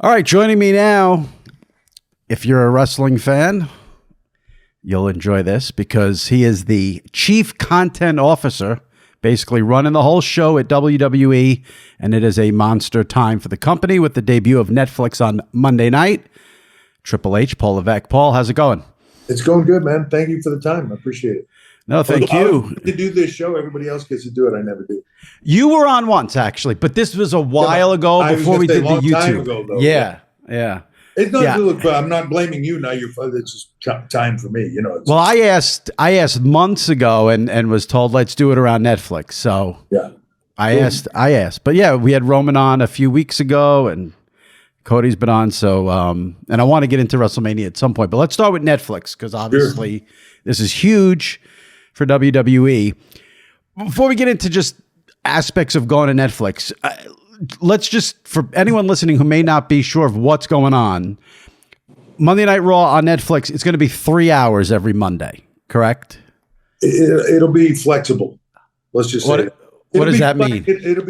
All right, joining me now, if you're a wrestling fan, you'll enjoy this because he is the Chief Content Officer, basically running the whole show at WWE, and it is a monster time for the company with the debut of Netflix on Monday night. Triple H, Paul Levesque. Paul, how's it going? It's going good, man. Thank you for the time. I appreciate it. No, thank you. To do this show, everybody else gets to do it. I never do. You were on once, actually, but this was a while ago before we did the YouTube. Time ago, though. Yeah. It's not good, but I'm not blaming you. Now it's just time for me. Well, I asked months ago and was told let's do it around Netflix. So yeah, I asked, but yeah, we had Roman on a few weeks ago, and Cody's been on. So and I want to get into WrestleMania at some point, but let's start with Netflix because obviously this is huge for WWE. Before we get into just aspects of going to Netflix, let's just, for anyone listening who may not be sure of what's going on, Monday Night Raw on Netflix, it's going to be 3 hours every Monday, correct? It'll be flexible. Let's just say what does that mean? It'll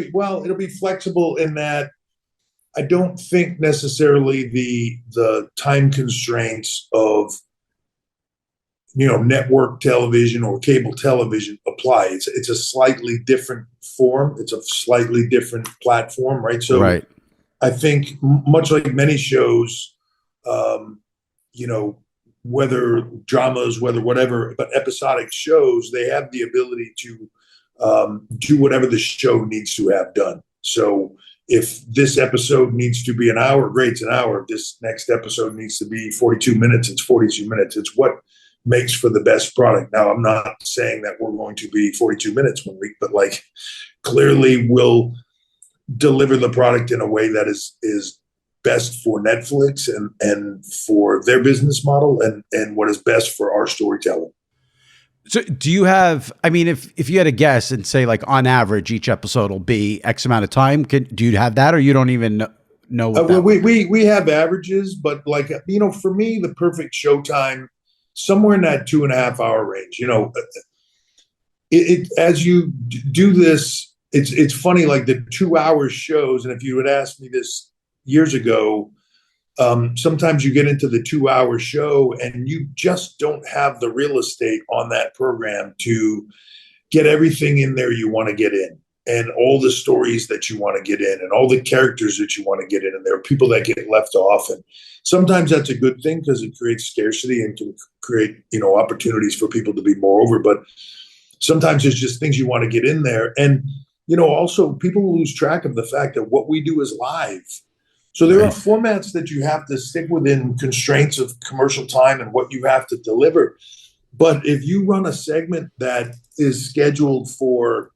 be flexible in that I don't think necessarily the time constraints of network television or cable television apply. It's a slightly different form. It's a slightly different platform, right? So right. I think much like many shows, whether dramas, whether whatever, but episodic shows, they have the ability to do whatever the show needs to have done. So if this episode needs to be an hour, great, it's an hour. If this next episode needs to be 42 minutes, it's 42 minutes. It's what makes for the best product. Now, I'm not saying that we're going to be 42 minutes 1 week, but clearly we'll deliver the product in a way that is best for Netflix and for their business model and what is best for our storytelling. So do you have, if you had a guess and say on average, each episode will be X amount of time, do you have that or you don't even know what that we have averages, but for me, the perfect showtime somewhere in that 2.5 hour range. As you do this, it's funny, the 2 hour shows. And if you had asked me this years ago, sometimes you get into the 2 hour show and you just don't have the real estate on that program to get everything in there you want to get in, and all the stories that you want to get in, and all the characters that you want to get in. And there are people that get left off. And sometimes that's a good thing because it creates scarcity and can create, opportunities for people to be more over. But sometimes it's just things you want to get in there. And, also people lose track of the fact that what we do is live. So there are formats that you have to stick within constraints of commercial time and what you have to deliver. But if you run a segment that is scheduled for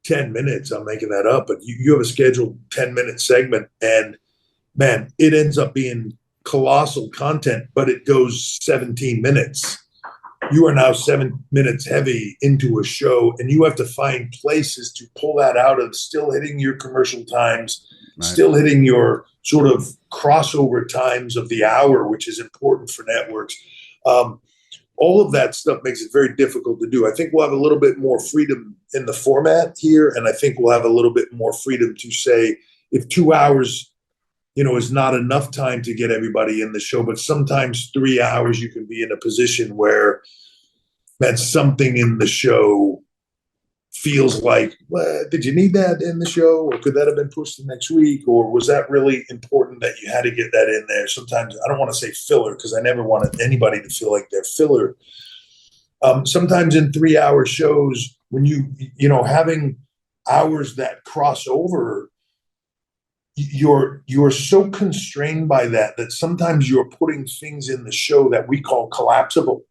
10 minutes, I'm making that up, but you have a scheduled 10-minute segment, and man, it ends up being colossal content, but it goes 17 minutes. You are now 7 minutes heavy into a show, and you have to find places to pull that out of, still hitting your commercial times, right, still hitting your sort of crossover times of the hour, which is important for networks. All of that stuff makes it very difficult to do. I think we'll have a little bit more freedom in the format here, and I think we'll have a little bit more freedom to say if 2 hours, is not enough time to get everybody in the show, but sometimes 3 hours you can be in a position where that something in the show feels like, well, did you need that in the show, or could that have been pushed to next week, or was that really important that you had to get that in there? Sometimes I don't want to say filler because I never wanted anybody to feel like they're filler. Sometimes in 3 hour shows, when having hours that cross over, you're so constrained by that sometimes you're putting things in the show that we call collapsible.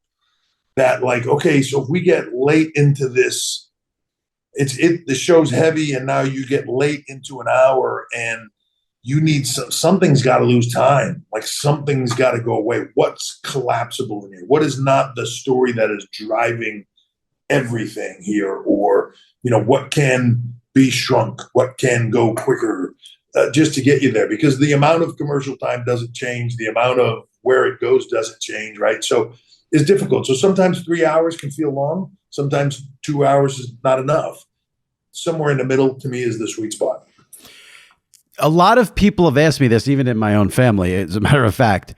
That okay, so if we get late into this, the show's heavy, and now you get late into an hour and you need something's got to lose time. Something's got to go away. What's collapsible in here? What is not the story that is driving everything here? Or, what can be shrunk? What can go quicker just to get you there? Because the amount of commercial time doesn't change. The amount of where it goes doesn't change, right? So it's difficult. So sometimes 3 hours can feel long. Sometimes 2 hours is not enough. Somewhere in the middle, to me, is the sweet spot. A lot of people have asked me this, even in my own family. As a matter of fact,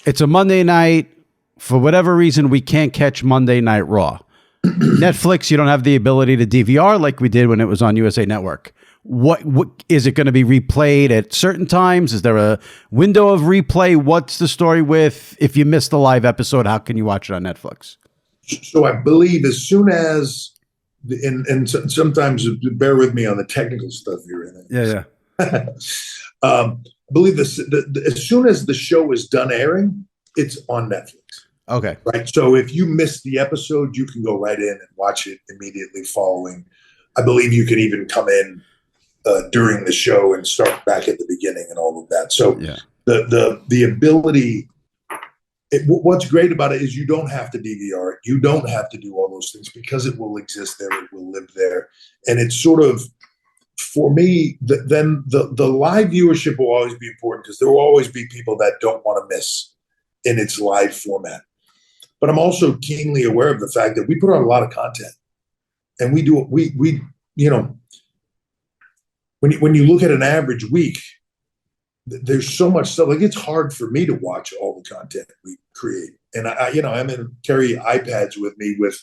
it's a Monday night. For whatever reason, we can't catch Monday Night Raw. Netflix, you don't have the ability to DVR like we did when it was on USA Network. What is it going to be replayed at certain times? Is there a window of replay? What's the story with if you missed the live episode? How can you watch it on Netflix? So I believe as soon as, and sometimes bear with me on the technical stuff here. Yeah. I believe this, as soon as the show is done airing, it's on Netflix. Okay. Right. So if you missed the episode, you can go right in and watch it immediately following. I believe you can even come in during the show and start back at the beginning and all of that. So the ability, what's great about it is you don't have to DVR it. You don't have to do all those things because it will exist there. It will live there. And it's sort of, for me, then the live viewership will always be important because there will always be people that don't want to miss in its live format. But I'm also keenly aware of the fact that we put on a lot of content, and we you know, when you look at an average week, there's so much stuff. Like, it's hard for me to watch all the content we create, and I'm going to carry iPads with me with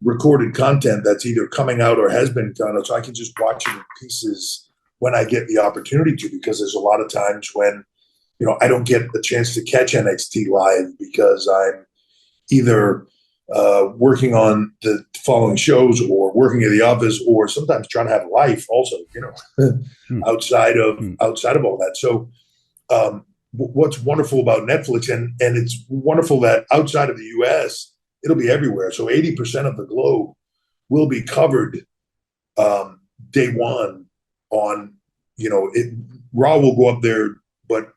recorded content that's either coming out or has been done, so I can just watch it in pieces when I get the opportunity to. Because there's a lot of times when I don't get the chance to catch NXT live because I'm either working on the following shows or working at the office, or sometimes trying to have a life also, outside of all that. So what's wonderful about Netflix, and it's wonderful that outside of the US, it'll be everywhere. So 80% of the globe will be covered day one on, Raw will go up there, but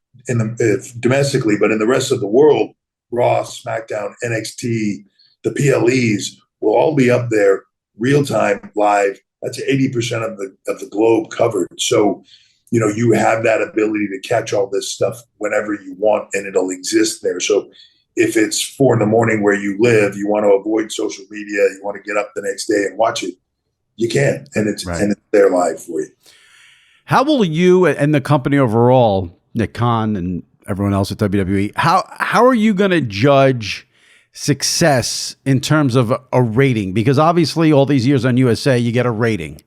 domestically, but in the rest of the world, Raw, SmackDown, NXT, the PLEs will all be up there real time, live. That's 80% of the globe covered. So, you have that ability to catch all this stuff whenever you want, and it'll exist there. So if it's 4 a.m. where you live, you want to avoid social media, you want to get up the next day and watch it, you can, and it's there live for you. How will you and the company overall, Nick Khan and everyone else at WWE, how are you going to judge success in terms of a rating? Because obviously all these years on USA, you get a rating.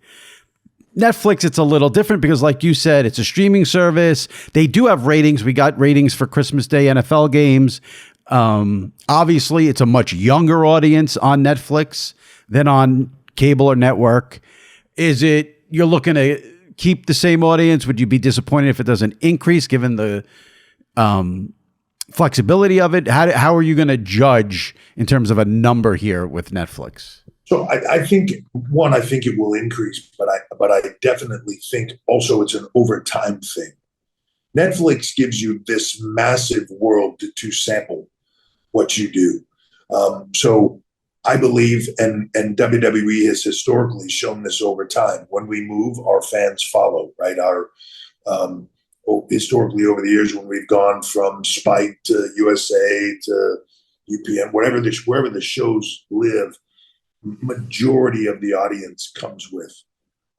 Netflix, it's a little different because, like you said, it's a streaming service. They do have ratings. We got ratings for Christmas Day NFL games. Obviously, it's a much younger audience on Netflix than on cable or network. Is it you're looking to keep the same audience? Would you be disappointed if it doesn't increase given the flexibility of it? How are you going to judge in terms of a number here with Netflix? So I think it will increase, but I definitely think also it's an over time thing. Netflix gives you this massive world to sample what you do. So I believe, and WWE has historically shown this over time. When we move, our fans follow, right? Historically over the years, when we've gone from Spike to USA to UPN, wherever the shows live, majority of the audience comes with.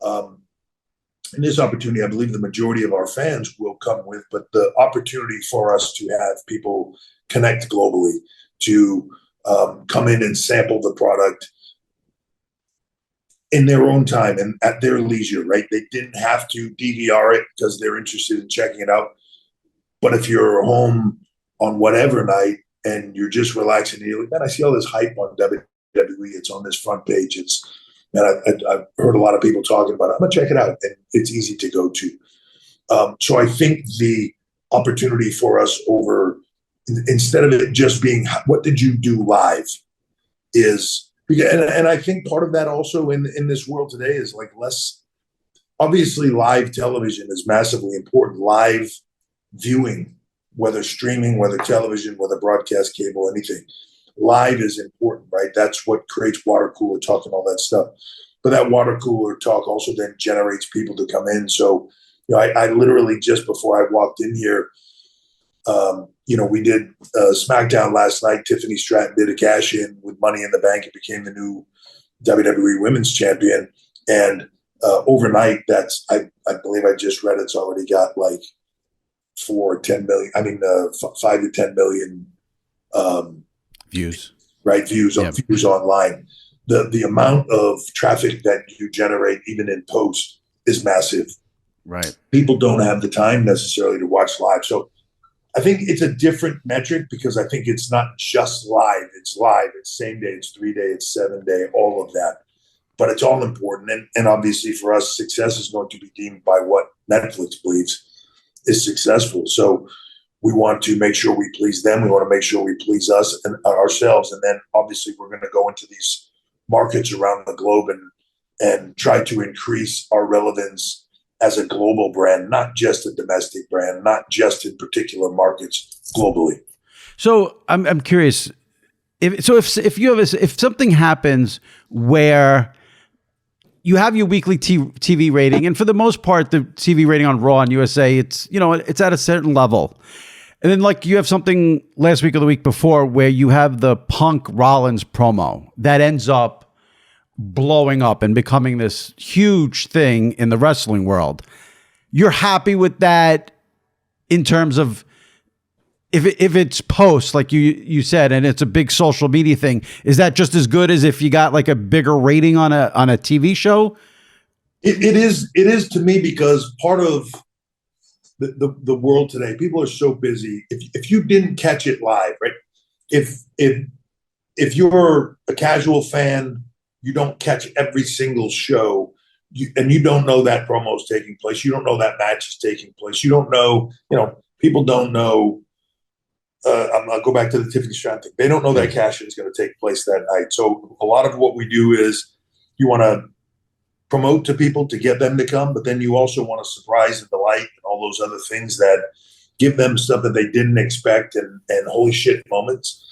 In this opportunity, I believe the majority of our fans will come with, but the opportunity for us to have people connect globally, to come in and sample the product in their own time and at their leisure, right? They didn't have to DVR it because they're interested in checking it out. But if you're home on whatever night and you're just relaxing, and you're like, man, I see all this hype on WWE. It's on this front page. I've heard a lot of people talking about it. I'm going to check it out. And it's easy to go to. So I think the opportunity for us instead of it just being, what did you do live, is, and I think part of that also in this world today is like less, obviously live television is massively important. Live viewing, whether streaming, whether television, whether broadcast cable, anything. Live is important, right? That's what creates water cooler talk and all that stuff. But that water cooler talk also then generates people to come in. So, I literally just before I walked in here, we did SmackDown last night. Tiffany Stratton did a cash in with Money in the Bank. It became the new WWE Women's Champion. And overnight, I believe I just read it's already got like 5 to 10 million views. Right, views online. The amount of traffic that you generate, even in post, is massive. Right. People don't have the time necessarily to watch live. So I think it's a different metric because I think it's not just live. It's live, it's same day, it's 3-day, it's 7-day, all of that. But it's all important. And obviously for us, success is going to be deemed by what Netflix believes is successful. So we want to make sure we please them. We want to make sure we please us and ourselves. And then obviously we're going to go into these markets around the globe and try to increase our relevance as a global brand, not just a domestic brand, not just in particular markets, globally. So I'm curious if something happens where you have your weekly TV rating, and for the most part, the TV rating on Raw and USA, it's at a certain level. And then like you have something last week or the week before where you have the Punk Rollins promo that ends up blowing up and becoming this huge thing in the wrestling world. You're happy with that in terms of if it's post, like you said, and it's a big social media thing, is that just as good as if you got like a bigger rating on a TV show? It is to me, because part of the world today, people are so busy. If you didn't catch it live, right? If you're a casual fan, you don't catch every single show, and you don't know that promo is taking place. You don't know that match is taking place. You don't know, people don't know. I'll go back to the Tiffany Stratton thing. They don't know that cash is going to take place that night. So a lot of what we do is you want to promote to people to get them to come, but then you also want to surprise and delight and all those other things that give them stuff that they didn't expect and holy shit moments,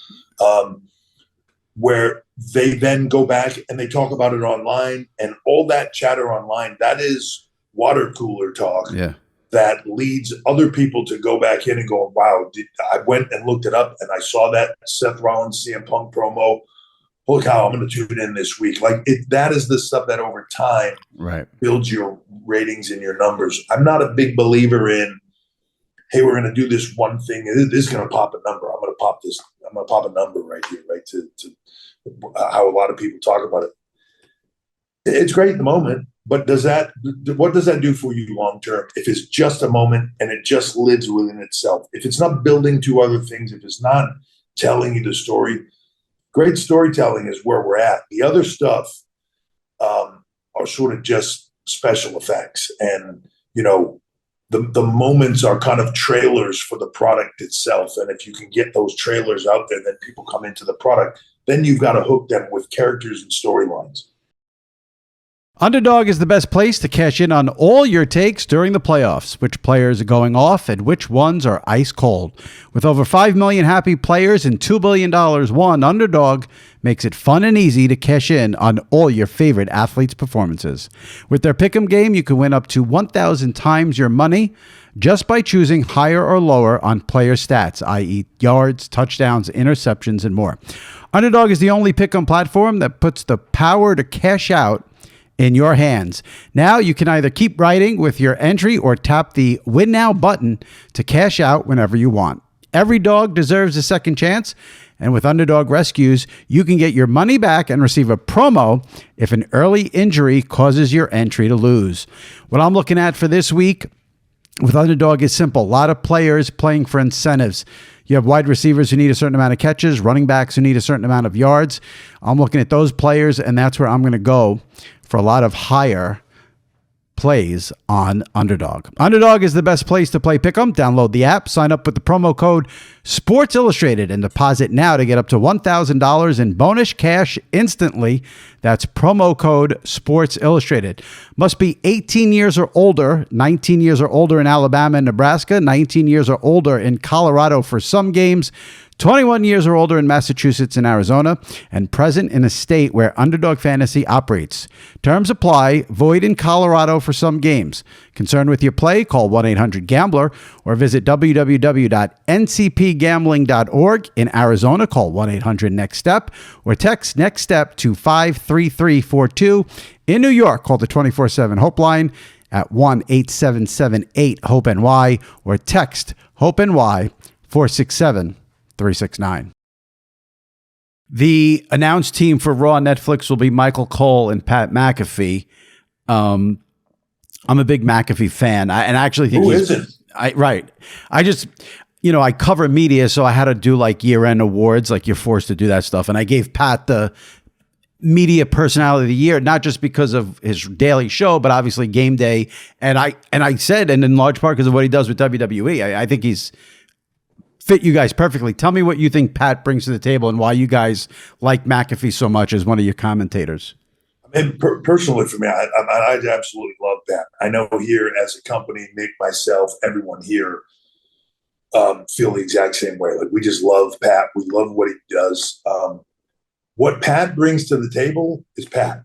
where they then go back and they talk about it online, and all that chatter online, that is water cooler talk. Yeah. That leads other people to go back in and go, wow, I went and looked it up and I saw that Seth Rollins CM Punk promo. Holy cow, I'm going to tune in this week. Like that is the stuff that over time builds your ratings and your numbers. I'm not a big believer in, hey, we're going to do this one thing. This is going to pop a number. I'm going to pop this. I'm going to pop a number right here, right, to how a lot of people talk about it. It's great in the moment, but what does that do for you long term? If it's just a moment and it just lives within itself, if it's not building to other things, if it's not telling you the story, great storytelling is where we're at. The other stuff are sort of just special effects, and the moments are kind of trailers for the product itself. And if you can get those trailers out there, then people come into the product. Then you've got to hook them with characters and storylines. Underdog is the best place to cash in on all your takes during the playoffs. Which players are going off and which ones are ice cold. With over 5 million happy players and $2 billion won, Underdog makes it fun and easy to cash in on all your favorite athletes' performances. With their pick'em game, you can win up to 1,000 times your money just by choosing higher or lower on player stats, i.e. yards, touchdowns, interceptions, and more. Underdog is the only pick'em platform that puts the power to cash out in your hands. Now you can either keep writing with your entry or tap the Win Now button to cash out whenever you want. Every dog deserves a second chance, and with Underdog Rescues, you can get your money back and receive a promo if an early injury causes your entry to lose. What I'm looking at for this week with Underdog is simple. A lot of players playing for incentives. You have wide receivers who need a certain amount of catches, running backs who need a certain amount of yards. I'm looking at those players, and that's where I'm going to go for a lot of higher plays on Underdog. Underdog is the best place to play pick'em. Download the app, sign up with the promo code Sports Illustrated, and deposit now to get up to $1,000 in bonus cash instantly. That's promo code Sports Illustrated. Must be 18 years or older, 19 years or older in Alabama and Nebraska, 19 years or older in Colorado for some games, 21 years or older in Massachusetts and Arizona, and present in a state where Underdog Fantasy operates. Terms apply. Void in Colorado for some games. Concerned with your play? Call 1-800-GAMBLER or visit www.ncpgambling.org. In Arizona, call 1-800-NEXT-STEP or text NEXT STEP to 53342. In New York, call the 24/7 Hope line at 1-877-8-HOPE-NY or text HOPE-NY 467-369. The announced team for Raw on Netflix will be Michael Cole and Pat McAfee. I'm a big McAfee fan. I actually think Who isn't? Right. I just, I cover media, so I had to do like year-end awards, like you're forced to do that stuff. And I gave Pat the Media Personality of the Year, not just because of his daily show, but obviously Game Day. And I said, and in large part because of what he does with WWE, I think he's fit you guys perfectly. Tell me what you think Pat brings to the table and why you guys like McAfee so much as one of your commentators. And personally for me, I absolutely love Pat. I know here as a company, Nick, myself, everyone here feel the exact same way. Like we just love Pat. We love what he does. What Pat brings to the table is Pat.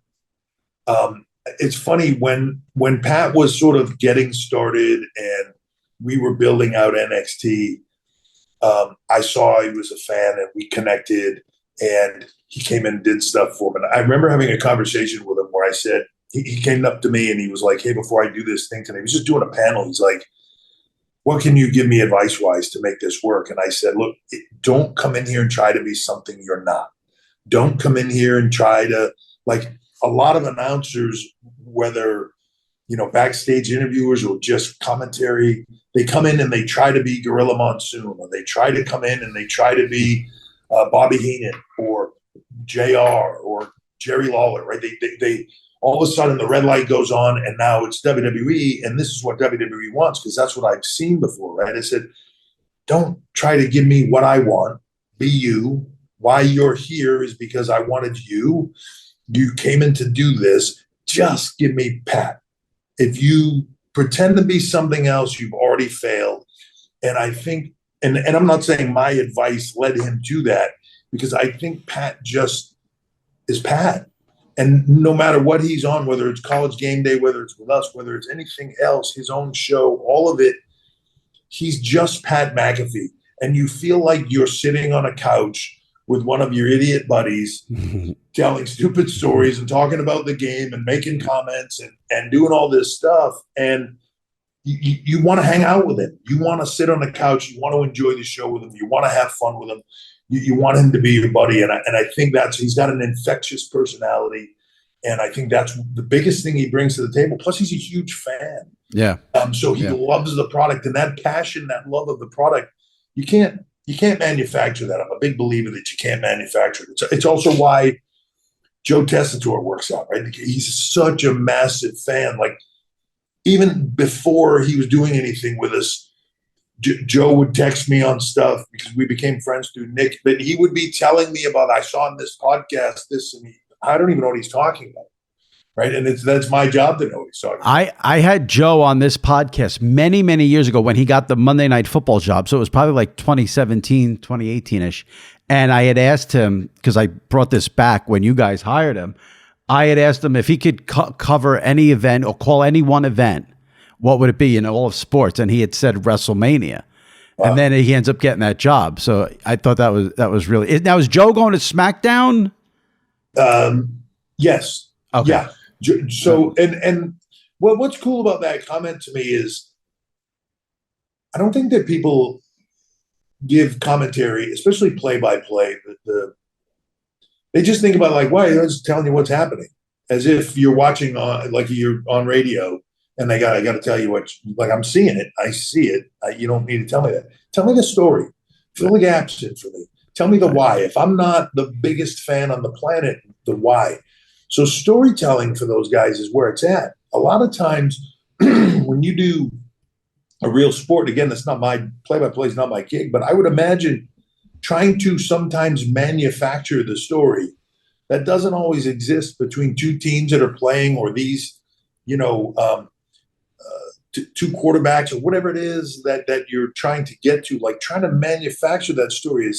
It's funny when Pat was sort of getting started and we were building out NXT, I saw he was a fan and we connected and he came in and did stuff for me. And I remember having a conversation with him where I said, he came up to me and he was like, hey, before I do this thing today, he was just doing a panel. He's like, what can you give me advice-wise to make this work? And I said, look, don't come in here and try to be something you're not. Don't come in here and try to, like a lot of announcers, whether, backstage interviewers or just commentary, they come in and they try to be Gorilla Monsoon, or they try to come in and they try to be Bobby Heenan or JR or Jerry Lawler, right? They all of a sudden the red light goes on and now it's WWE and this is what WWE wants because that's what I've seen before, right? I said, don't try to give me what I want. Be you. Why you're here is because I wanted you. You came in to do this. Just give me Pat. If you pretend to be something else, you've already failed. And I think, and I'm not saying my advice led him to that, because I think Pat just is Pat. And no matter what he's on, whether it's College Game Day, whether it's with us, whether it's anything else, his own show, all of it, he's just Pat McAfee. And you feel like you're sitting on a couch with one of your idiot buddies telling stupid stories and talking about the game and making comments and doing all this stuff. And you want to hang out with him. You want to sit on the couch. You want to enjoy the show with him. You want to have fun with him. You want him to be your buddy. And I think he's got an infectious personality. And I think that's the biggest thing he brings to the table. Plus, he's a huge fan. Yeah. So he loves the product, and that passion, that love of the product, you can't manufacture that. I'm a big believer that you can't manufacture it. It's also why Joe Tessitore works out, right? He's such a massive fan. Like, even before he was doing anything with us, Joe would text me on stuff because we became friends through Nick, but he would be telling me about, I saw on this podcast this, and I don't even know what he's talking about. Right. And that's my job to know what he's talking about. I had Joe on this podcast many, many years ago when he got the Monday Night Football job. So it was probably like 2017, 2018-ish. And I had asked him, because I brought this back when you guys hired him, I had asked him if he could cover any event or call any one event, what would it be in all of sports? And he had said WrestleMania. Wow. And then he ends up getting that job. So I thought that was really. Now, is Joe going to SmackDown? Yes. Okay. Yeah. So, and what's cool about that comment to me is I don't think that people give commentary, especially play-by-play, they just think about like, why? They're just telling you what's happening, as if you're watching like you're on radio, and I got to tell you what. Like, I'm seeing it, I see it. You don't need to tell me that. Tell me the story. Fill the gaps in for me. Tell me the why. If I'm not the biggest fan on the planet, the why. So storytelling for those guys is where it's at. A lot of times when you do a real sport, again, that's not my play-by-play is not my gig, but I would imagine trying to sometimes manufacture the story that doesn't always exist between two teams that are playing, or these, two quarterbacks or whatever it is that you're trying to get to. Like, trying to manufacture that story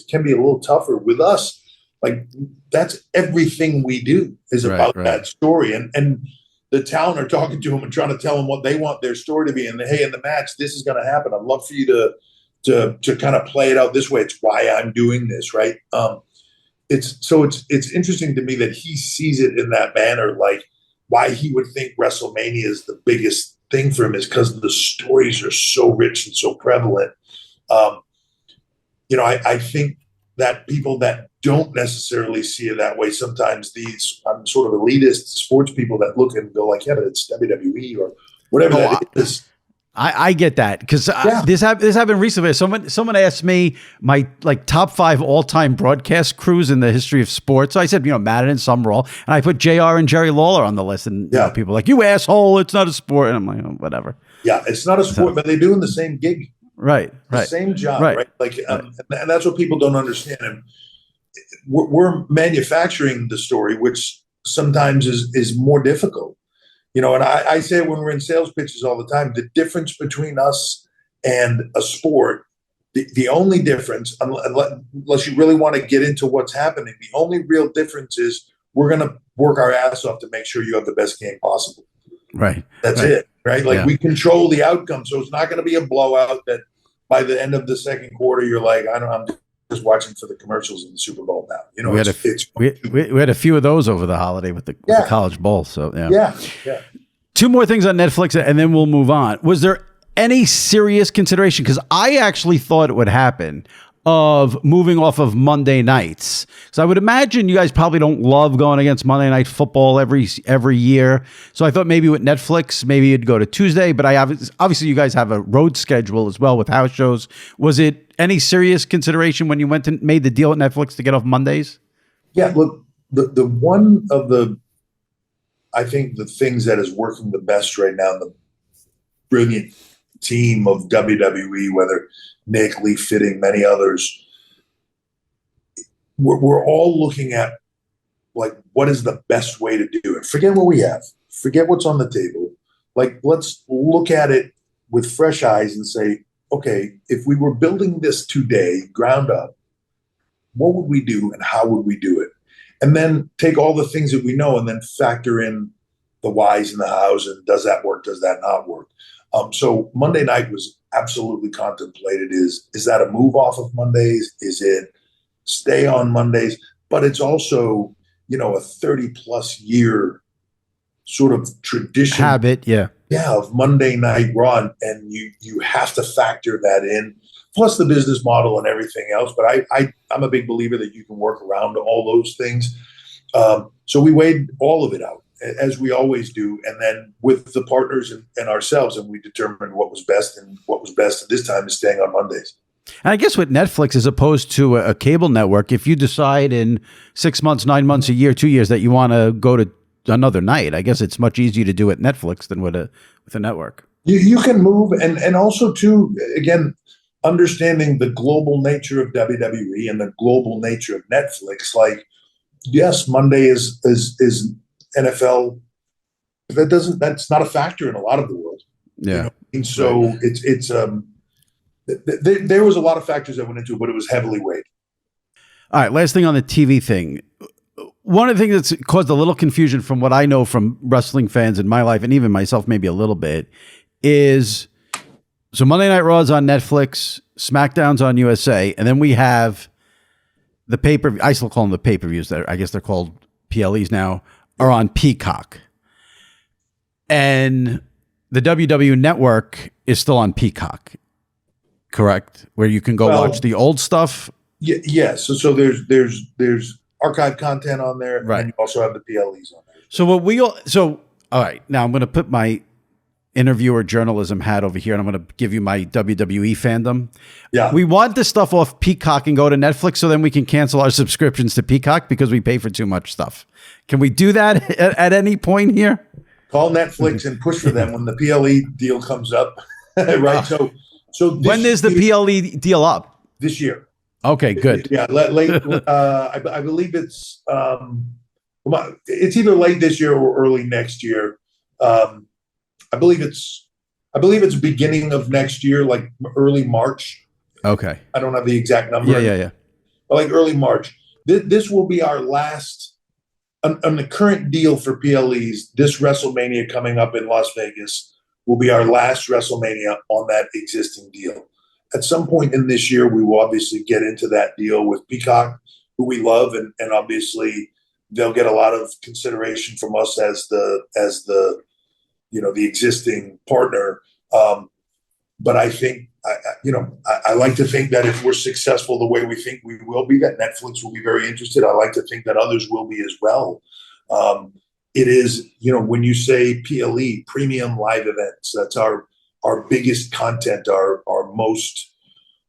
can be a little tougher with us. Like, that's everything we do is about that story. And the talent are talking to him and trying to tell him what they want their story to be. And hey, in the match, this is going to happen. I'd love for you to kind of play it out this way. It's why I'm doing this, right? It's interesting to me that he sees it in that manner. Like, why he would think WrestleMania is the biggest thing for him is because the stories are so rich and so prevalent. I think that people that don't necessarily see it that way, sometimes these sort of elitist sports people that look and go like, yeah, but it's WWE or whatever that is. I get that because this happened recently. Someone asked me my top 5 all-time broadcast crews in the history of sports. So I said, Madden, some Raw, and I put JR and Jerry Lawler on the list. And people are like, you asshole, it's not a sport. And I'm like, oh, whatever. Yeah, it's not a sport, but they're doing the same gig. Right. Same job, right? Like, and that's what people don't understand. And we're manufacturing the story, which sometimes is more difficult. And I say when we're in sales pitches all the time, the difference between us and a sport, the only difference, unless you really want to get into what's happening, the only real difference is we're going to work our ass off to make sure you have the best game possible. Right. That's it. Right. Like we control the outcome. So it's not going to be a blowout that by the end of the second quarter, you're like, I'm just watching for the commercials in the Super Bowl now. We had a few of those over the holiday with the College Bowl. So yeah. 2 more things on Netflix, and then we'll move on. Was there any serious consideration? Because I actually thought it would happen of moving off of Monday nights. So I would imagine you guys probably don't love going against Monday Night Football every year. So I thought maybe with Netflix, maybe you'd go to Tuesday. But obviously you guys have a road schedule as well with house shows. Was it any serious consideration when you went and made the deal at Netflix to get off Mondays? Yeah, look, the one of the, I think the things that is working the best right now, the brilliant team of WWE, whether Nick, Lee Fitting, many others, we're all looking at like, what is the best way to do it? Forget what we have. Forget what's on the table. Like, let's look at it with fresh eyes and say, okay, if we were building this today, ground up, what would we do and how would we do it? And then take all the things that we know and then factor in the whys and the hows and does that work? Does that not work? So Monday night was absolutely contemplated. Is that a move off of Mondays? Is it stay on Mondays? But it's also, a 30 plus year sort of tradition habit. Yeah, of Monday Night Raw. And you have to factor that in, plus the business model and everything else. But I'm a big believer that you can work around all those things. So we weighed all of it out, as we always do, and then with the partners and ourselves, and we determined what was best, and what was best at this time is staying on Mondays. And I guess with Netflix, as opposed to a cable network, if you decide in 6 months, 9 months, a year, 2 years that you want to go to another night, I guess it's much easier to do at Netflix than with a network. You can move, and also too, again, understanding the global nature of WWE and the global nature of Netflix. Like, yes, Monday is NFL. That's not a factor in a lot of the world. Yeah. And so it's there was a lot of factors that went into it, but it was heavily weighed. All right. Last thing on the TV thing. One of the things that's caused a little confusion from what I know from wrestling fans in my life, and even myself, maybe a little bit, is so Monday Night Raw is on Netflix, SmackDown's on USA, and then we have the pay-per-view. I still call them the pay-per-views. I guess they're called PLEs now, are on Peacock. And the WWE Network is still on Peacock, correct? Where you can go watch the old stuff. Yes. So there's archive content on there, right? And you also have the PLEs on there. So all right. Now I'm going to put my interviewer journalism hat over here, and I'm going to give you my WWE fandom. Yeah. We want this stuff off Peacock and go to Netflix, so then we can cancel our subscriptions to Peacock because we pay for too much stuff. Can we do that at any point here? Call Netflix and push for them when the PLE deal comes up, right? So when is the PLE deal up? This year. Okay, good. Yeah, late. I believe it's either late this year or early next year. I believe it's beginning of next year, like early March. Okay. I don't have the exact number. Yeah. But like early March. This will be our last. on the current deal for PLEs, this WrestleMania coming up in Las Vegas will be our last WrestleMania on that existing deal. At some point in this year, we will obviously get into that deal with Peacock, who we love, and obviously they'll get a lot of consideration from us as the existing partner. But I think I like to think that if we're successful the way we think we will be, that Netflix will be very interested. I like to think that others will be as well. It is, when you say PLE, premium live events, that's our biggest content, our most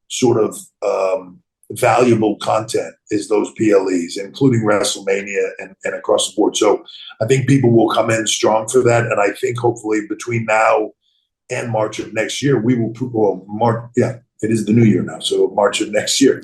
sort of valuable content is those PLEs, including WrestleMania and across the board. So I think people will come in strong for that. And I think hopefully between now and March of next year, we will prove, it is the new year now. So March of next year,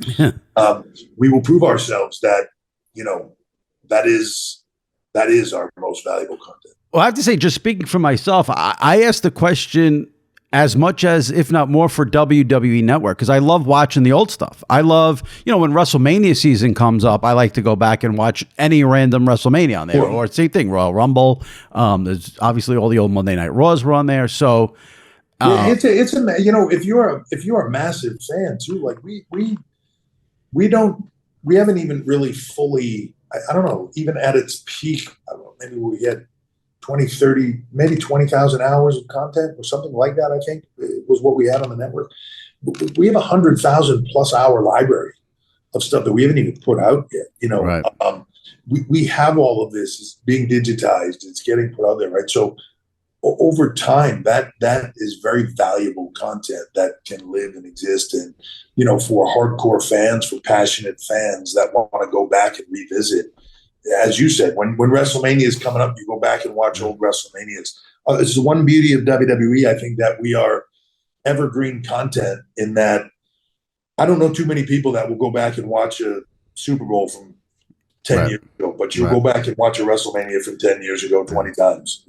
we will prove ourselves that, that is our most valuable content. Well, I have to say, just speaking for myself, I asked the question as much as, if not more, for WWE Network, because I love watching the old stuff. I love, when WrestleMania season comes up, I like to go back and watch any random WrestleMania on there, or same thing, Royal Rumble. There's obviously all the old Monday Night Raws were on there. So it's if you're a massive fan too, like we haven't even really fully, I don't know, even at its peak, I don't know, maybe we had 20, 30, maybe 20,000 hours of content or something like that, I think was what we had on the network. We have 100,000 plus hour library of stuff that we haven't even put out yet. Right. We have all of this. It's being digitized. It's getting put out there, right? So over time, that is very valuable content that can live and exist. And, for hardcore fans, for passionate fans that want to go back and revisit. As you said, when WrestleMania is coming up, you go back and watch old WrestleManias. It's the one beauty of WWE, I think, that we are evergreen content in that I don't know too many people that will go back and watch a Super Bowl from 10 years ago, but you'll go back and watch a WrestleMania from 10 years ago 20 times,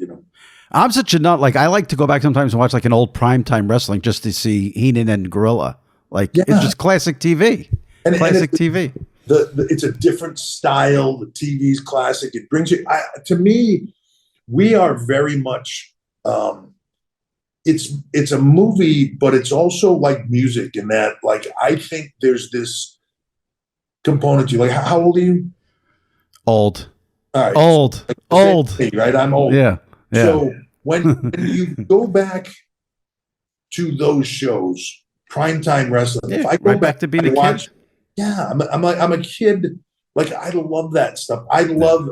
I'm such a nut. Like, I like to go back sometimes and watch like an old primetime wrestling just to see Heenan and Gorilla. Like, it's just classic TV. Classic TV. It's a different style. The TV's classic. It brings you. To me, we are very much. It's a movie, but it's also like music in that. Like, I think there's this component to, like, how old are you? Old. All right. Old. Old. Right. I'm old. Yeah. So when you go back to those shows, primetime wrestling. If I go back to being a kid. Yeah, I'm a kid. Like, I love that stuff. I love,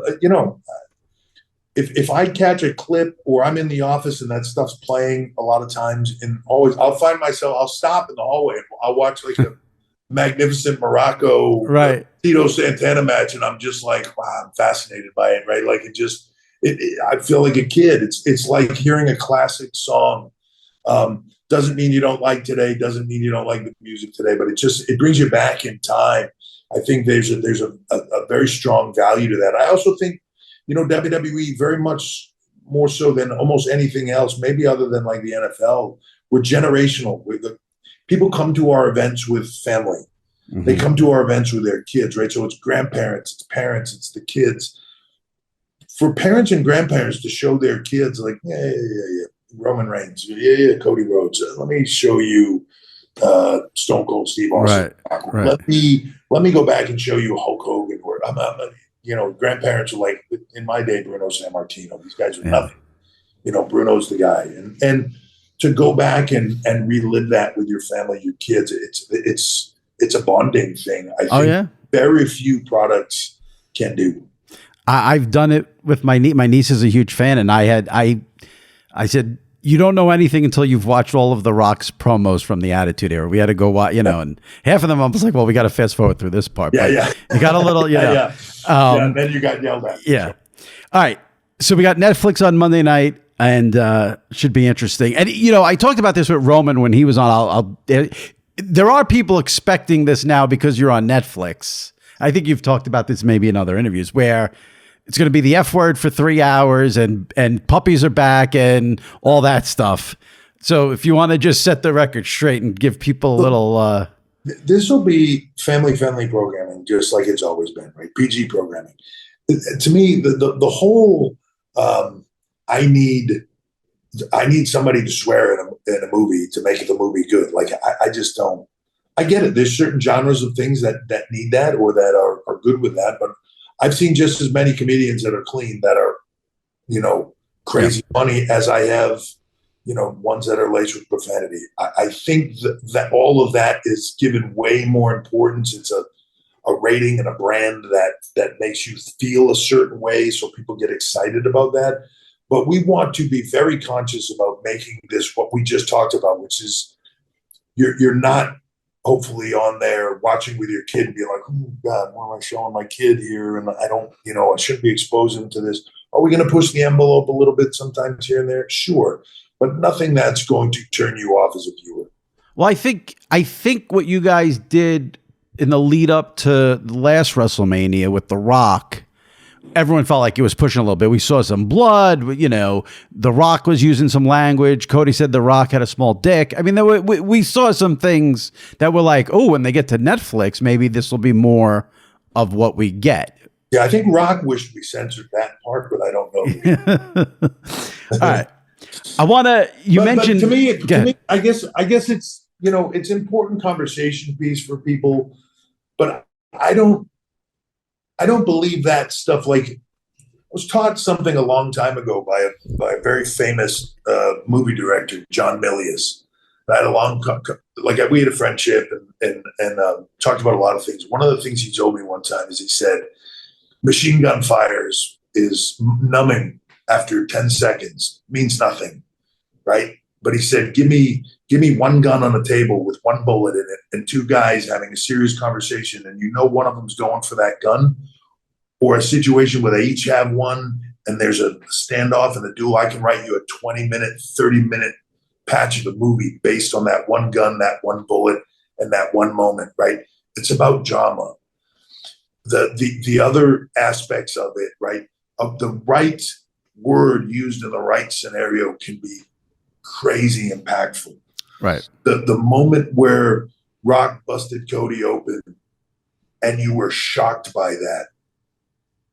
if I catch a clip or I'm in the office and that stuff's playing a lot of times, and always I'll find myself, I'll stop in the hallway and I'll watch like a Magnificent Morocco Tito Santana match, and I'm just like, wow, I'm fascinated by it, right? Like, I feel like a kid. It's like hearing a classic song. Doesn't mean you don't like today. Doesn't mean you don't like the music today. But it brings you back in time. I think there's a very strong value to that. I also think, WWE very much more so than almost anything else, maybe other than like the NFL, we're generational. People come to our events with family. Mm-hmm. They come to our events with their kids, right? So it's grandparents, it's parents, it's the kids. For parents and grandparents to show their kids, like, yeah. Roman Reigns, Cody Rhodes. Let me show you Stone Cold Steve Austin. Right. Let me go back and show you Hulk Hogan. Or grandparents are like, in my day, Bruno Sammartino. These guys are nothing. Bruno's the guy, and to go back and relive that with your family, your kids, it's a bonding thing. I think very few products can do. I've done it with my niece. My niece is a huge fan, and I said, you don't know anything until you've watched all of The Rock's promos from the Attitude Era. We had to go watch, and half of them I was like, well, we got to fast forward through this part. Yeah. You got a little, and then you got yelled at. Yeah. All right. So we got Netflix on Monday night, and should be interesting. And, I talked about this with Roman when he was on. There are people expecting this now because you're on Netflix. I think you've talked about this maybe in other interviews where it's going to be the F word for 3 hours and puppies are back and all that stuff. So if you want to just set the record straight and give people a little... This will be family-friendly programming, just like it's always been, right? PG programming. To me, the whole I need somebody to swear in a movie to make the movie good. Like I just don't. I get it. There's certain genres of things that need that or that are good with that, but I've seen just as many comedians that are clean that are, crazy funny as I have, ones that are laced with profanity. I think that all of that is given way more importance. It's a rating and a brand that makes you feel a certain way, so people get excited about that. But we want to be very conscious about making this what we just talked about, which is you're not hopefully on there watching with your kid and be like, oh God, why am I showing my kid here? And I don't, I shouldn't be exposing him to this. Are we going to push the envelope a little bit sometimes here and there? Sure. But nothing that's going to turn you off as a viewer. Well, I think what you guys did in the lead up to the last WrestleMania with The Rock, everyone felt like it was pushing a little bit. We saw some blood, The Rock was using some language. Cody said The Rock had a small dick. I mean, we saw some things that were like, oh, when they get to Netflix, maybe this will be more of what we get. Yeah, I think Rock wished we censored that part, but I don't know. All right. I want to, mentioned. But to me, I guess it's, it's important conversation piece for people, but I don't believe that stuff. Like, I was taught something a long time ago by a very famous movie director, John Milius. I had we had a friendship and talked about a lot of things. One of the things he told me one time is he said, machine gun fires is numbing after 10 seconds, means nothing, right? But he said, give me one gun on a table with one bullet in it and two guys having a serious conversation, and one of them's going for that gun, or a situation where they each have one and there's a standoff and a duel. I can write you a 20-minute, 30-minute patch of the movie based on that one gun, that one bullet, and that one moment, right? It's about drama. The other aspects of it, right, of the right word used in the right scenario can be crazy impactful. Right. The moment where Rock busted Cody open and you were shocked by that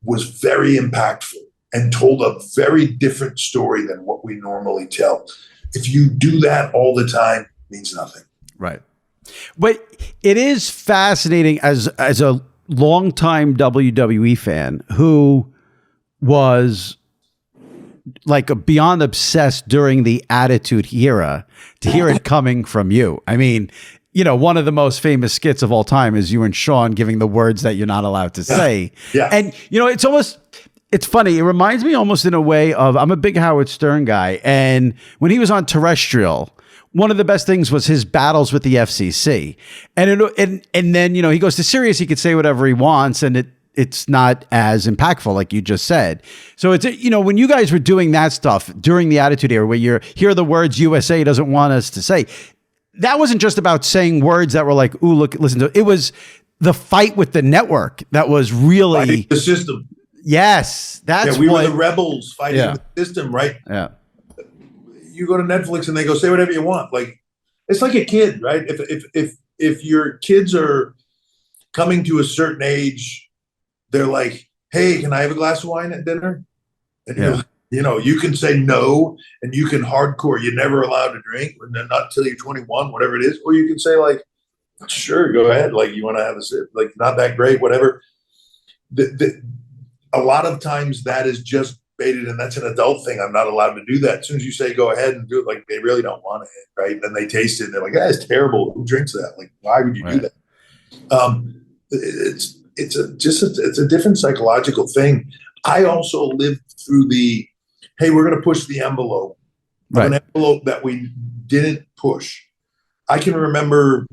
was very impactful and told a very different story than what we normally tell. If you do that all the time, it means nothing. Right. But it is fascinating as a longtime WWE fan who was like beyond obsessed during the Attitude Era to hear it coming from you. I mean, one of the most famous skits of all time is you and Sean giving the words that you're not allowed to say. Yeah. And, it's funny. It reminds me almost in a way of, I'm a big Howard Stern guy. And when he was on Terrestrial, one of the best things was his battles with the FCC. And then, he goes to Sirius, he could say whatever he wants, and it's not as impactful, like you just said. So it's, when you guys were doing that stuff during the Attitude Era, where here are the words USA doesn't want us to say, that wasn't just about saying words that were like, ooh, look, listen to it. It was the fight with the network that was really fighting the system. Yes. We were the rebels fighting the system, right? Yeah. You go to Netflix and they go, say whatever you want. Like, it's like a kid, right? If your kids are coming to a certain age, they're like, hey, can I have a glass of wine at dinner? And you can say no, and you can hardcore, you're never allowed to drink, not until you're 21, whatever it is. Or you can say like, sure, go ahead. Like, you want to have a sip, like, not that great, whatever. A lot of times that is just baited, and that's an adult thing. I'm not allowed to do that. As soon as you say go ahead and do it, like, they really don't want it, right? Then they taste it and they're like, it's terrible. Who drinks that? Like, why would you do that? It's a different psychological thing. I also lived through hey, we're going to push the envelope. Right. An envelope that we didn't push. I can remember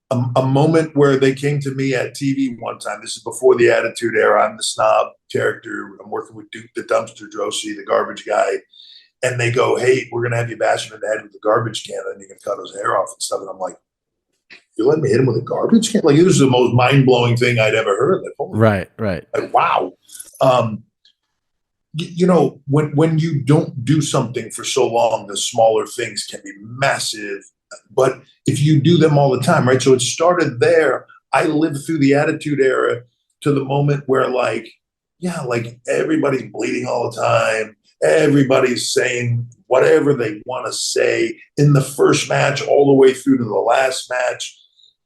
a moment where they came to me at TV one time. This is before the Attitude Era. I'm the snob character. I'm working with Duke the Dumpster Drosy, the garbage guy. And they go, hey, we're going to have you bash him in the head with the garbage can, and you can cut his hair off and stuff. And I'm like, you're letting me hit him with a garbage can? Like, this is the most mind-blowing thing I'd ever heard. Like, right. Like, wow. When you don't do something for so long, the smaller things can be massive. But if you do them all the time, right? So it started there. I lived through the Attitude Era. to the moment where like, yeah, like everybody's bleeding all the time. Everybody's saying whatever they want to say in the first match all the way through to the last match.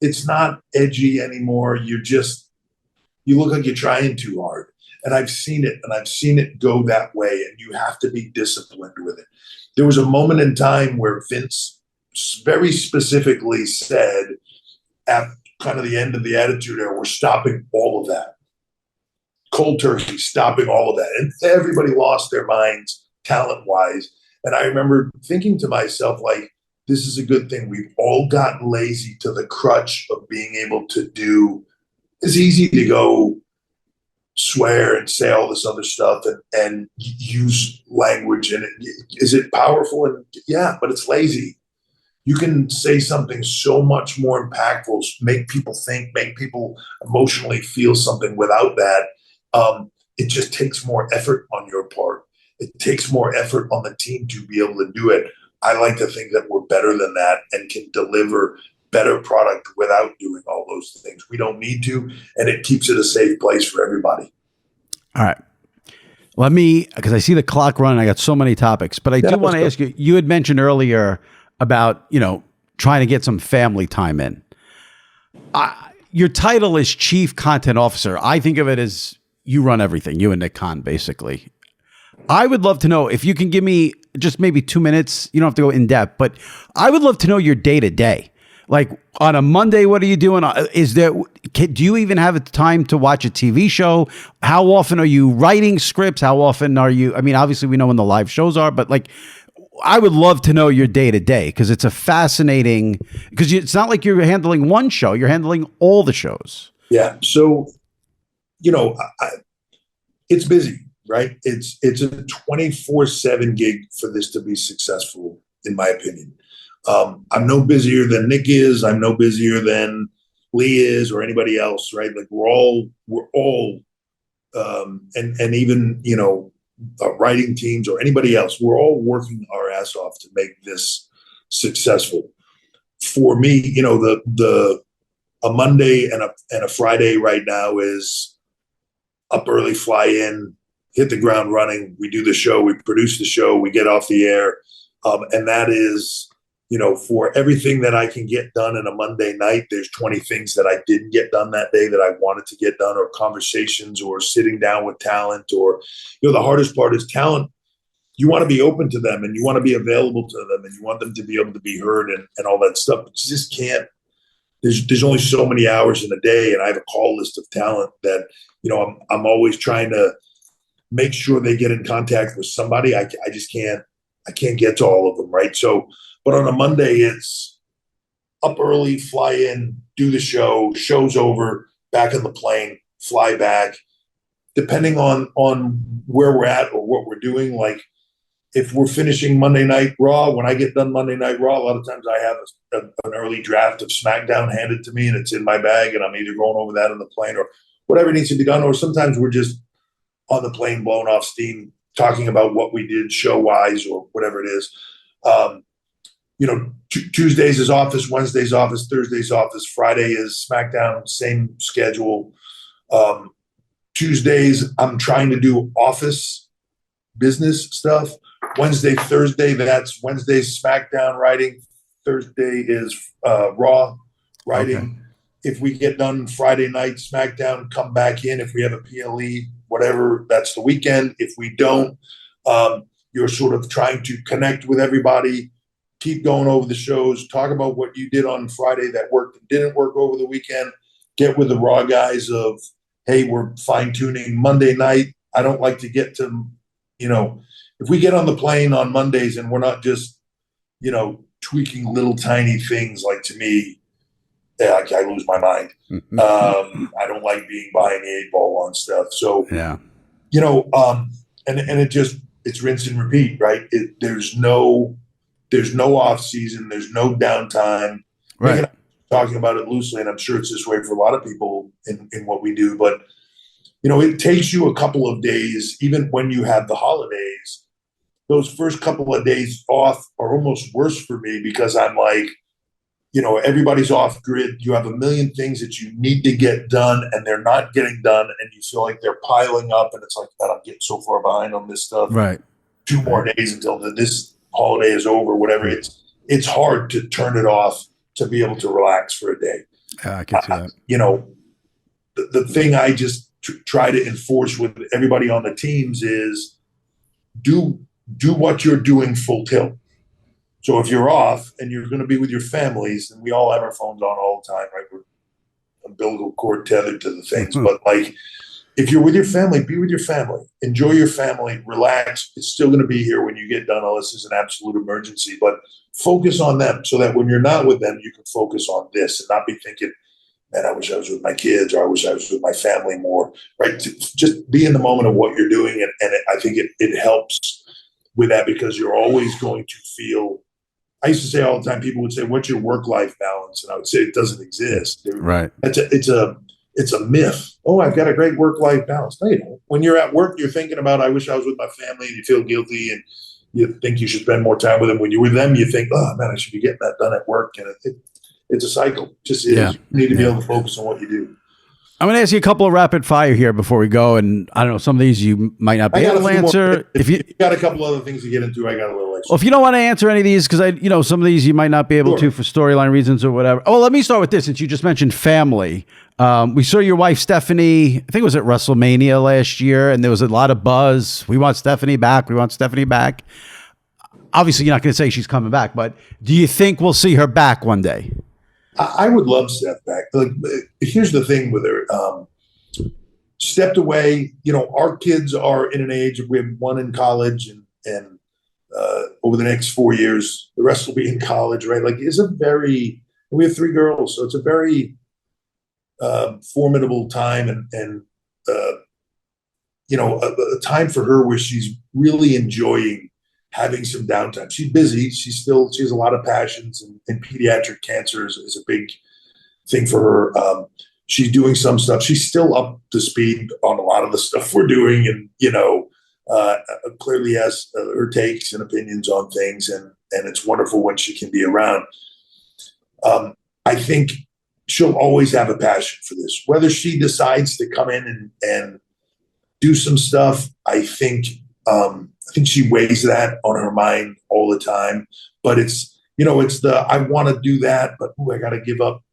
It's not edgy anymore. You look like you're trying too hard. And I've seen it go that way, and you have to be disciplined with it. There was a moment in time where Vince very specifically said at kind of the end of the Attitude Era, we're stopping all of that. Cold turkey, stopping all of that. And everybody lost their minds talent-wise. And I remember thinking to myself, like, this is a good thing. We've all gotten lazy to the crutch of being able to do. It's easy to go swear and say all this other stuff and use language. And is it powerful? And yeah, but it's lazy. You can say something so much more impactful, make people think, make people emotionally feel something without that. It just takes more effort on your part. It takes more effort on the team to be able to do it. I like to think that we're better than that and can deliver better product without doing all those things. We don't need to, and it keeps it a safe place for everybody. All right. Let me, because I see the clock running, I got so many topics, but I do want to ask you, you had mentioned earlier about, trying to get some family time in. Your title is Chief Content Officer. I think of it as you run everything, you and Nick Khan, basically. I would love to know if you can give me just maybe 2 minutes. You don't have to go in depth, but I would love to know your day to day. Like on a Monday, what are you doing? Do you even have time to watch a TV show? How often are you writing scripts? How often are you? I mean, obviously we know when the live shows are, but like, I would love to know your day to day because it's a fascinating, because it's not like you're handling one show, you're handling all the shows. Yeah. So, it's busy, right? It's a 24/7 gig for this to be successful, in my opinion. I'm no busier than Nick is. I'm no busier than Lee is or anybody else, right? Like we're all, and even, writing teams or anybody else, we're all working our ass off to make this successful. For me, a Monday and a Friday right now is up early, fly in, hit the ground running. We do the show, we produce the show, we get off the air. And that is, for everything that I can get done in a Monday night, there's 20 things that I didn't get done that day that I wanted to get done, or conversations, or sitting down with talent, or, the hardest part is talent. You want to be open to them and you want to be available to them and you want them to be able to be heard and all that stuff. But you just can't, there's only so many hours in a day. And I have a call list of talent that, I'm always trying to make sure they get in contact with somebody. I just can't get to all of them. Right. So, but on a Monday, it's up early, fly in, do the show, show's over, back on the plane, fly back. Depending on where we're at or what we're doing, like if we're finishing Monday Night Raw, when I get done Monday Night Raw, a lot of times I have an early draft of SmackDown handed to me and it's in my bag and I'm either going over that on the plane or whatever needs to be done. Or sometimes we're just on the plane blowing off steam, talking about what we did show-wise or whatever it is. Tuesdays is office, Wednesdays office, Thursdays office, Friday is SmackDown, same schedule. Tuesdays, I'm trying to do office business stuff. Wednesday, Thursday, that's Wednesday's SmackDown writing. Thursday is Raw writing. Okay. If we get done Friday night SmackDown, come back in. If we have a PLE, whatever, that's the weekend. If we don't, you're sort of trying to connect with everybody, keep going over the shows, talk about what you did on Friday that worked and didn't work over the weekend, get with the Raw guys of, hey, we're fine-tuning Monday night. I don't like to get to, if we get on the plane on Mondays and we're not just, tweaking little tiny things, like to me, I lose my mind. I don't like being behind the 8 ball on stuff. So, yeah, and it's rinse and repeat, right? There's no off season. There's no downtime. Right. Talking about it loosely, and I'm sure it's this way for a lot of people in what we do, but it takes you a couple of days, even when you have the holidays. Those first couple of days off are almost worse for me because I'm like, everybody's off grid. You have a million things that you need to get done and they're not getting done. And you feel like they're piling up and it's like, God, I'm getting so far behind on this stuff. Right. 2 more days until this holiday is over, whatever. It's hard to turn it off to be able to relax for a day. I can see that. The thing I just try to enforce with everybody on the teams is do what you're doing full tilt. So if you're off and you're going to be with your families, and we all have our phones on all the time, right? We're umbilical cord tethered to the things. But like, if you're with your family, be with your family. Enjoy your family. Relax. It's still going to be here when you get done, unless it's an absolute emergency. But focus on them so that when you're not with them, you can focus on this and not be thinking, man, I wish I was with my kids, or I wish I was with my family more, right? Just be in the moment of what you're doing. And I think it helps with that, because you're always going to feel, I used to say all the time, people would say, what's your work-life balance? And I would say it doesn't exist. Right. It's a myth. Oh, I've got a great work-life balance. No, you don't. When you're at work, you're thinking about, I wish I was with my family, and you feel guilty, and you think you should spend more time with them. When you're with them, you think, oh, man, I should be getting that done at work. And it's a cycle. Just is. You need to be able to focus on what you do. I'm going to ask you a couple of rapid fire here before we go. And I don't know, some of these you might not be able to answer. If you got a couple other things to get into, I got a little extra. Well, if you don't want to answer any of these, because some of these you might not be able to for storyline reasons or whatever. Oh, let me start with this, since you just mentioned family. We saw your wife, Stephanie, I think it was at WrestleMania last year, and there was a lot of buzz. We want Stephanie back. We want Stephanie back. Obviously, you're not going to say she's coming back, but do you think we'll see her back one day? I would love Steph back. Like, here's the thing with her. Stepped away. Our kids are in an age. We have one in college, and over the next 4 years, the rest will be in college. Right? Like, we have 3 girls, so it's a very formidable time, and a time for her where she's really enjoying having some downtime. She's busy. She has a lot of passions, and pediatric cancer is a big thing for her. She's doing some stuff. She's still up to speed on a lot of the stuff we're doing, and clearly has her takes and opinions on things, and it's wonderful when she can be around. I think she'll always have a passion for this. Whether she decides to come in and do some stuff, I think she weighs that on her mind all the time. But it's I want to do that, but I got to give up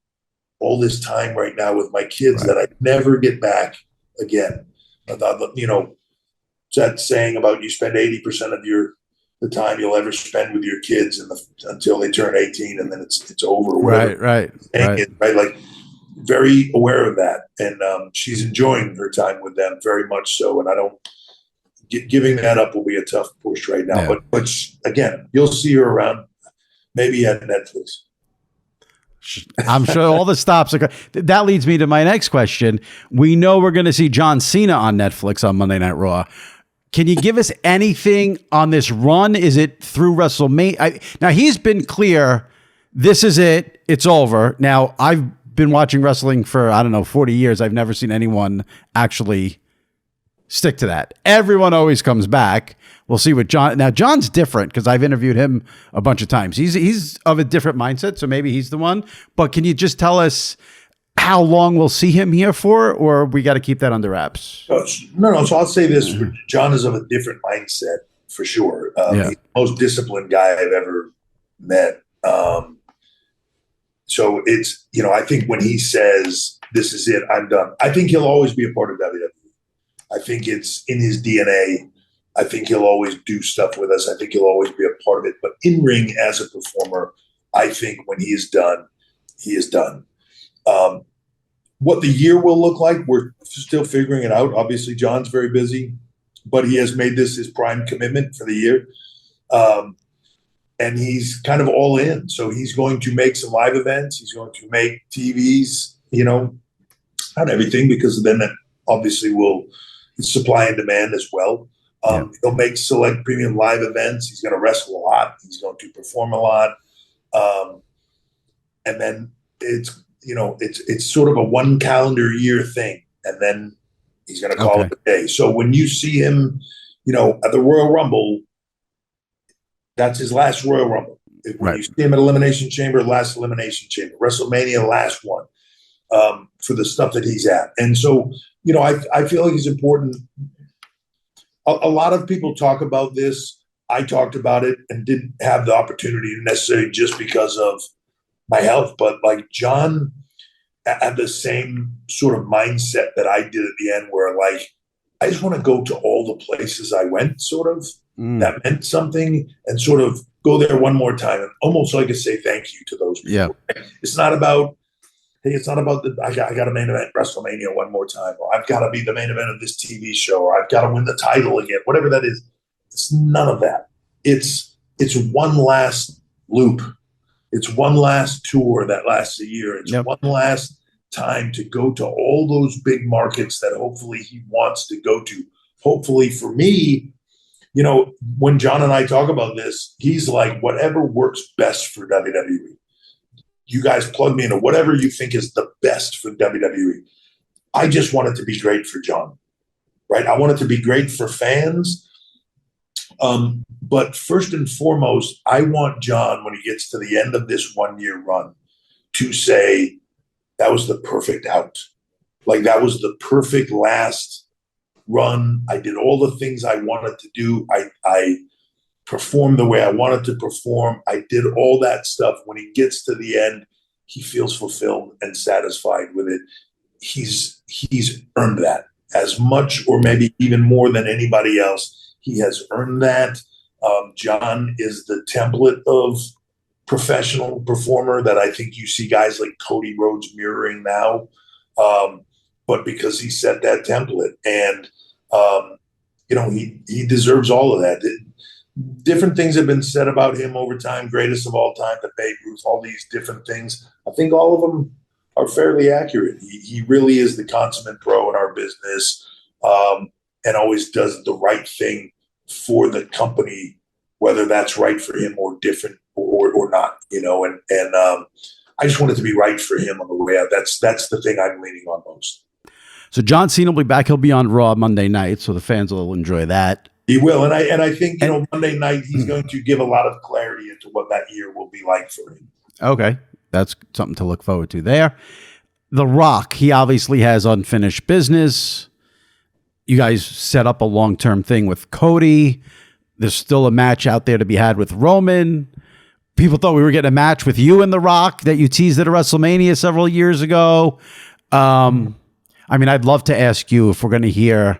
all this time right now with my kids that I never get back again. It's that saying about you spend 80% of the time you'll ever spend with your kids until they turn 18, and then it's over. Right. Like, very aware of that, and she's enjoying her time with them very much so. And I don't. Giving that up will be a tough push right now. Yeah. But again, you'll see her around, maybe at Netflix. I'm sure all the stops are. That leads me to my next question. We know we're going to see John Cena on Netflix on Monday Night Raw. Can you give us anything on this run? Is it through WrestleMania? Now, he's been clear. This is it. It's over. Now, I've been watching wrestling for, 40 years. I've never seen anyone actually stick to that. Everyone always comes back. We'll see what John. Now, John's different because I've interviewed him a bunch of times. He's of a different mindset, so maybe he's the one. But can you just tell us how long we'll see him here for, or we got to keep that under wraps? No. So I'll say this: John is of a different mindset for sure. He's the most disciplined guy I've ever met. So it's I think when he says this is it, I'm done. I think he'll always be a part of WWE. I think it's in his DNA. I think he'll always do stuff with us. I think he'll always be a part of it. But in ring as a performer, I think when he is done, he is done. What the year will look like, we're still figuring it out. Obviously, John's very busy, but he has made this his prime commitment for the year. And he's kind of all in. So he's going to make some live events. He's going to make TVs, not everything, because then that obviously will supply and demand as well. He'll make select premium live events. He's going to wrestle a lot. He's going to perform a lot. And then it's sort of a 1 calendar year thing. And then he's going to call it a day. So when you see him, at the Royal Rumble, that's his last Royal Rumble. When you see him at Elimination Chamber, last Elimination Chamber, WrestleMania, last one, for the stuff that he's at. And so, I feel like he's important. A lot of people talk about this. I talked about it and didn't have the opportunity necessarily just because of my health, but like John had the same sort of mindset that I did at the end, where like, I just want to go to all the places I went, sort of, that meant something, and sort of go there one more time, and almost like I say thank you to those people. Yeah. It's not about, hey, it's not about I got to main event WrestleMania one more time, or I've got to be the main event of this TV show, or I've got to win the title again, whatever that is. It's none of that. It's one last loop. It's one last tour that lasts a year. It's one last time to go to all those big markets that hopefully he wants to go to. Hopefully for me, when John and I talk about this, he's like, whatever works best for WWE. You guys plug me into whatever you think is the best for WWE. I just want it to be great for John, right? I want it to be great for fans. But first and foremost, I want John, when he gets to the end of this 1 year run, to say, that was the perfect out. Like, that was the perfect last run. I did all the things I wanted to do. I performed the way I wanted to perform. I did all that stuff. When he gets to the end, he feels fulfilled and satisfied with it. He's earned that as much, or maybe even more than anybody else. He has earned that. John is the template of professional performer that I think you see guys like Cody Rhodes mirroring now. But because he set that template, and he deserves all of that. Different things have been said about him over time, greatest of all time, the Babe Ruth, all these different things. I think all of them are fairly accurate. He really is the consummate pro in our business, and always does the right thing for the company, whether that's right for him or different or not, and I just want it to be right for him on the way out. That's the thing I'm leaning on most. So John Cena will be back. He'll be on Raw Monday night, so the fans will enjoy that. He will, and I think Monday night he's going to give a lot of clarity into what that year will be like for him. Okay, that's something to look forward to there. The Rock, he obviously has unfinished business. You guys set up a long-term thing with Cody. There's still a match out there to be had with Roman. People thought we were getting a match with you and The Rock that you teased at a WrestleMania several years ago. I'd love to ask you if we're going to hear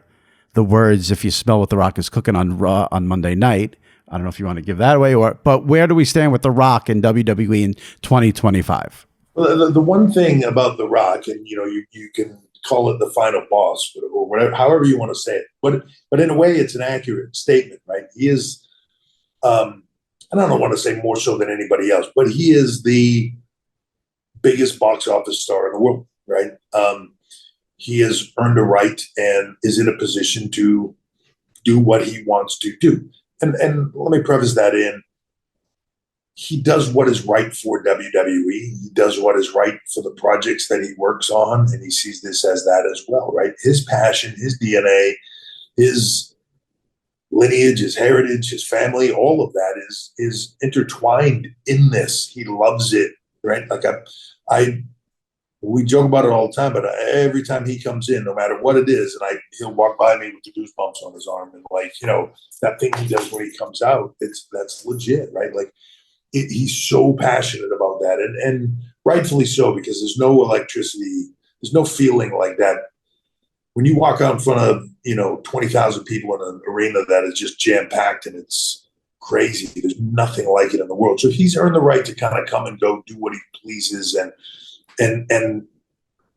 the words, "If you smell what The Rock is cooking" on Raw on Monday night. I don't know if you want to give that away, but where do we stand with The Rock in WWE in 2025? Well, the one thing about The Rock, and you can call it the final boss, or whatever, however you want to say it, but in a way, it's an accurate statement, right? He is, and I don't want to say more so than anybody else, but he is the biggest box office star in the world, right? He has earned a right and is in a position to do what he wants to do. And let me preface that in, he does what is right for WWE. He does what is right for the projects that he works on, and he sees this as that as well, right? His passion, his DNA, his lineage, his heritage, his family, all of that is intertwined in this. He loves it, right? Like we joke about it all the time, but every time he comes in, no matter what it is, and he'll walk by me with the goosebumps on his arm, and that thing he does when he comes out, that's legit, right? Like he's so passionate about that, and rightfully so, because there's no electricity, there's no feeling like that when you walk out in front of 20,000 people in an arena that is just jam packed and it's crazy. There's nothing like it in the world. So he's earned the right to kind of come and go, do what he pleases, and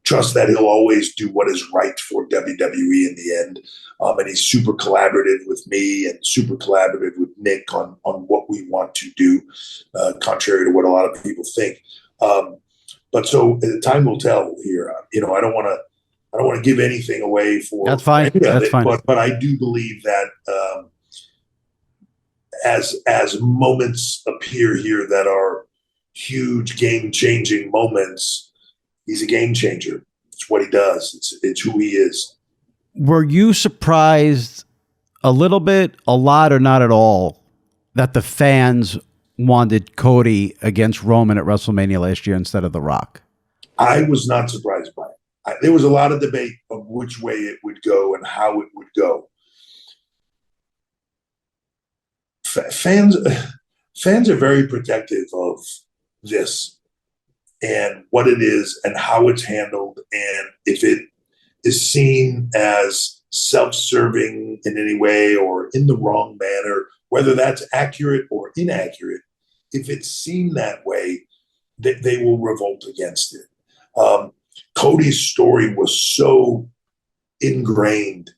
trust that he'll always do what is right for WWE in the end. And he's super collaborative with me and super collaborative with Nick on what we want to do, contrary to what a lot of people think. But so time will tell here. I don't want to give anything away for that's fine. That's fine. But I do believe that as moments appear here that are huge game-changing moments, he's a game changer. It's what he does. It's who he is. Were you surprised a little bit, a lot, or not at all that the fans wanted Cody against Roman at WrestleMania last year instead of The Rock? I was not surprised by it. There was a lot of debate of which way it would go and how it would go. Fans are very protective of this and what it is and how it's handled, and if it is seen as self-serving in any way or in the wrong manner, whether that's accurate or inaccurate, if it's seen that way, they will revolt against it. Cody's story was so ingrained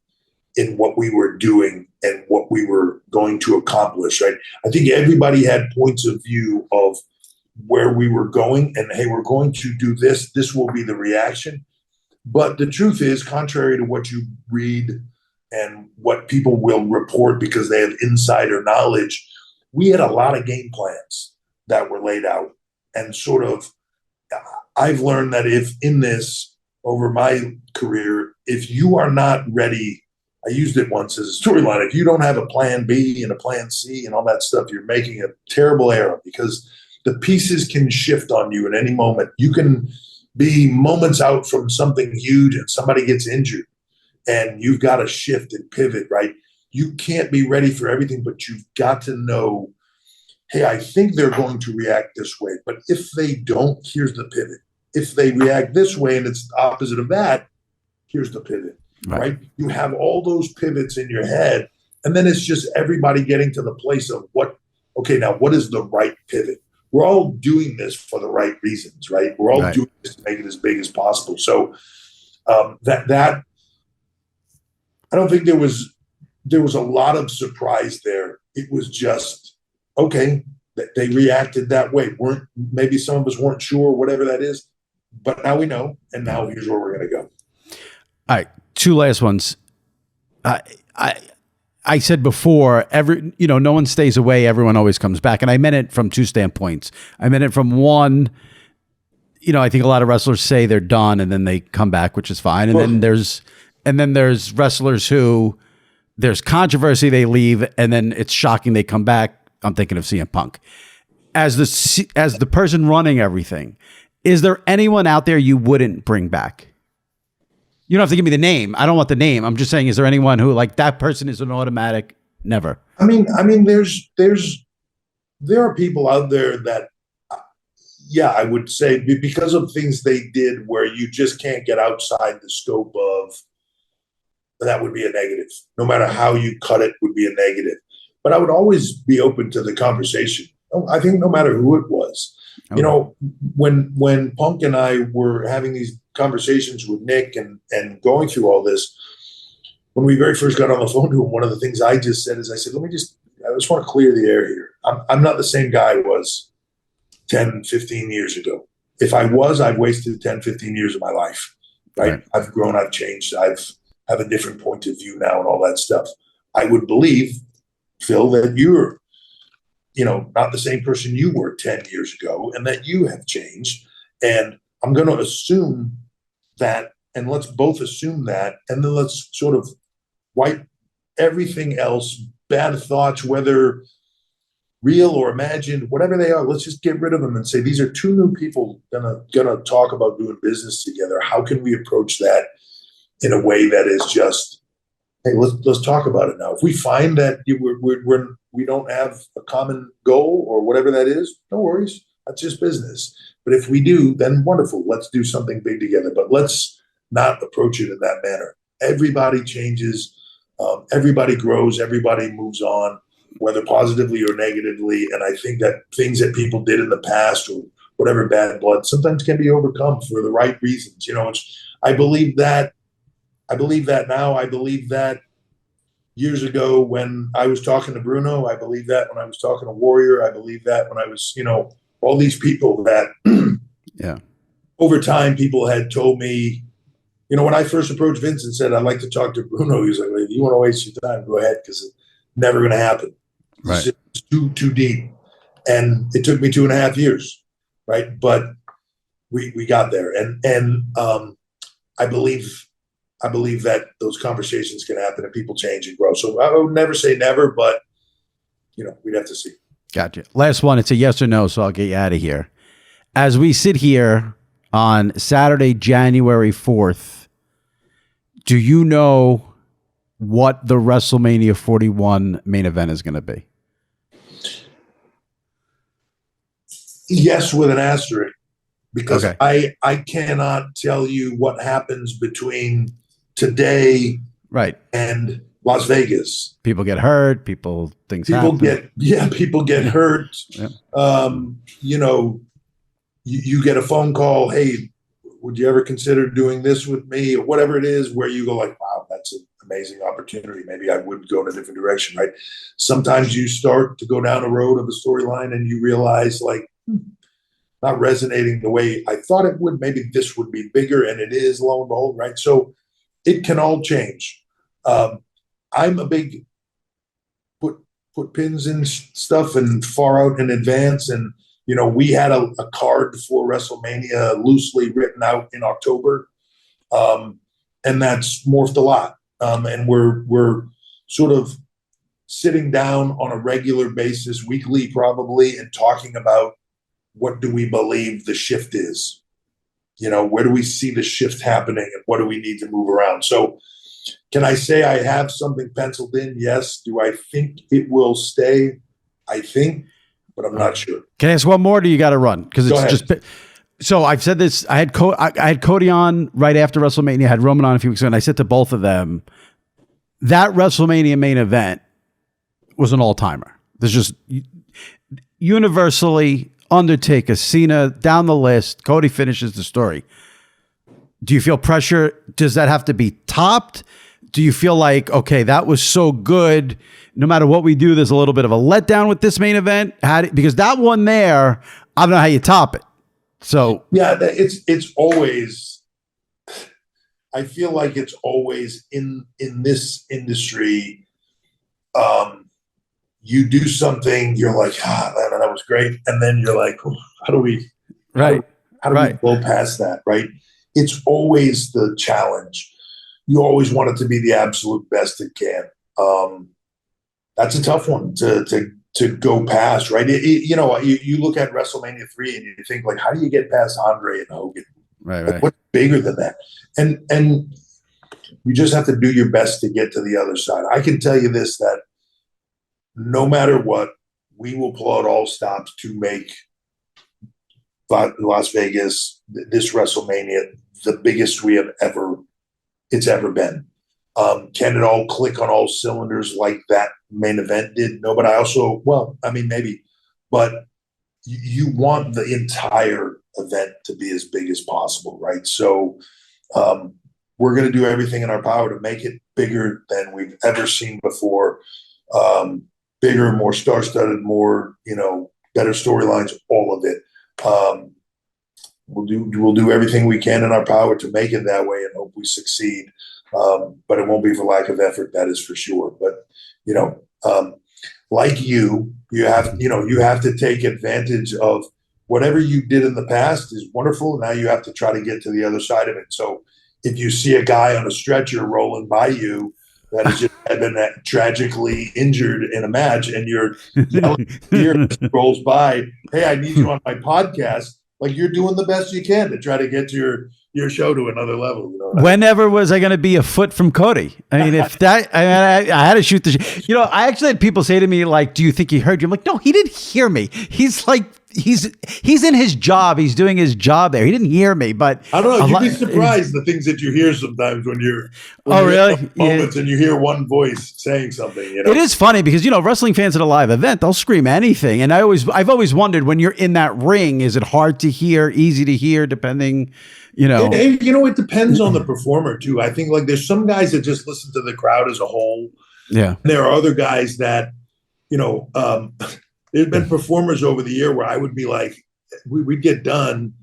in what we were doing and what we were going to accomplish, right? I think everybody had points of view of where we were going and, hey, we're going to do this. This will be the reaction. But the truth is, contrary to what you read and what people will report because they have insider knowledge, we had a lot of game plans that were laid out. And sort of, I've learned that if in this, over my career, if you are not ready, I used it once as a storyline, if you don't have a plan B and a plan C and all that stuff, you're making a terrible error, because the pieces can shift on you at any moment. You can be moments out from something huge and somebody gets injured and you've got to shift and pivot, right? You can't be ready for everything, but you've got to know, hey, I think they're going to react this way, but if they don't, here's the pivot. If they react this way and it's the opposite of that, here's the pivot, right? You have all those pivots in your head, and then it's just everybody getting to the place of what is the right pivot? We're all doing this for the right reasons, right? We're all doing this to make it as big as possible. So that I don't think there was a lot of surprise there. It was just, okay, they reacted that way. Maybe some of us weren't sure, whatever that is, but now we know, and now here's where we're going to go. All right, two last ones. I said before, no one stays away. Everyone always comes back. And I meant it from two standpoints. I meant it from one, I think a lot of wrestlers say they're done and then they come back, which is fine. And then there's wrestlers who there's controversy, they leave, and then it's shocking they come back. I'm thinking of CM Punk. As the person running everything, is there anyone out there you wouldn't bring back? You don't have to give me the name. I don't want the name. I'm just saying, is there anyone who, like, that person is an automatic never? I mean, there are people out there that, I would say because of things they did where you just can't get outside the scope of, that would be a negative. No matter how you cut it, would be a negative. But I would always be open to the conversation. I think no matter who it was. Okay. When Punk and I were having these conversations with Nick and going through all this, when we very first got on the phone to him, one of the things I just said is, I said, I just want to clear the air here. I'm not the same guy I was 10, 15 years ago. If I was, I've wasted 10, 15 years of my life, right? I've grown, I've changed, have a different point of view now and all that stuff. I would believe, Phil, that you're not the same person you were 10 years ago, and that you have changed. And I'm going to assume that, and let's both assume that, and then let's sort of wipe everything else, bad thoughts, whether real or imagined, whatever they are, let's just get rid of them and say, these are two new people gonna talk about doing business together. How can we approach that in a way that is just, hey, let's talk about it now. If we find that we don't have a common goal or whatever that is, no worries. That's just business. But if we do, then wonderful. Let's do something big together. But let's not approach it in that manner. Everybody changes. Everybody grows. Everybody moves on, whether positively or negatively. And I think that things that people did in the past or whatever bad blood sometimes can be overcome for the right reasons. I believe that now. I believe that years ago when I was talking to Bruno. I believe that when I was talking to Warrior. I believe that when I was, all these people that over time people had told me, when I first approached Vince and said, I'd like to talk to Bruno, he was like, if you want to waste your time, go ahead, because it's never going to happen. Right. It's too deep. And it took me 2.5 years, right? But we got there. And I believe that those conversations can happen and people change and grow. So I would never say never, but we'd have to see. Gotcha. Last one. It's a yes or no, so I'll get you out of here. As we sit here on Saturday, January 4th, do you know what the WrestleMania 41 main event is going to be? Yes, with an asterisk, because Okay. I cannot tell you what happens between today Right. and Las Vegas. People get hurt. Things happen. People get hurt. Yeah. You know, you get a phone call. Hey, would you ever consider doing this with me, or whatever it is, where you go like, wow, that's an amazing opportunity. Maybe I would go in a different direction, right? Sometimes you start to go down a road of a storyline and you realize like, not resonating the way I thought it would. Maybe this would be bigger, and it is, lo and behold, right? So it can all change. I'm a big put pins in stuff and far out in advance. And, you know, we had a card for WrestleMania loosely written out in October. And that's morphed a lot. And we're sort of sitting down on a regular basis, weekly probably, and talking about what do we believe the shift is? You know, where do we see the shift happening, and what do we need to move around? So can I say I have something penciled in? Yes. Do I think it will stay? I think, but I'm not sure. Can I ask one more? Or do you got to run? Because it's just. So I've said this. I had Cody on right after WrestleMania. I had Roman on a few weeks ago, and I said to both of them, that WrestleMania main event was an all-timer. There's just universally Undertaker, Cena, down the list. Cody finishes the story. Do you feel pressure? Does that have to be topped? Do you feel like, okay, that was so good, no matter what we do, there's a little bit of a letdown with this main event? Because that one there, I don't know how you top it. So yeah, it's always, I feel like it's always in this industry, you do something, you're like, man, that was great. And then you're like, how do we go past that, right? It's always the challenge. You always want it to be the absolute best it can. That's a tough one to go past, right? You know, you look at WrestleMania 3 and you think like, how do you get past Andre and Hogan? Right. Like, what's bigger than that? And you just have to do your best to get to the other side. I can tell you this, that no matter what, we will pull out all stops to make Las Vegas, this WrestleMania, the biggest we have ever been. Can it all click on all cylinders like that main event did? No, but I also, maybe, but you want the entire event to be as big as possible, right? So we're going to do everything in our power to make it bigger than we've ever seen before. Bigger, more star-studded, more, better storylines, all of it. We'll do everything we can in our power to make it that way and hope we succeed. But it won't be for lack of effort, that is for sure. But, like you have to take advantage of whatever you did in the past is wonderful. Now you have to try to get to the other side of it. So if you see a guy on a stretcher rolling by you that has just been tragically injured in a match, and you're yelling here as he rolls by, hey, I need you on my podcast. Like, you're doing the best you can to try to get your show to another level. Whenever was I going to be a foot from Cody? I mean, I had to shoot the. I actually had people say to me like, "Do you think he heard you?" I'm like, "No, he didn't hear me. He's like, he's in his job. He's doing his job there. He didn't hear me." But I don't know. You'd be surprised the things that you hear sometimes when you're. Really? Moments and you hear one voice saying something. It is funny because wrestling fans at a live event, they'll scream anything, and I've always wondered, when you're in that ring, is it hard to hear, easy to hear, depending. It depends on the performer too. I think like there's some guys that just listen to the crowd as a whole. Yeah. And there are other guys that, there's been performers over the year where I would be like, we'd get done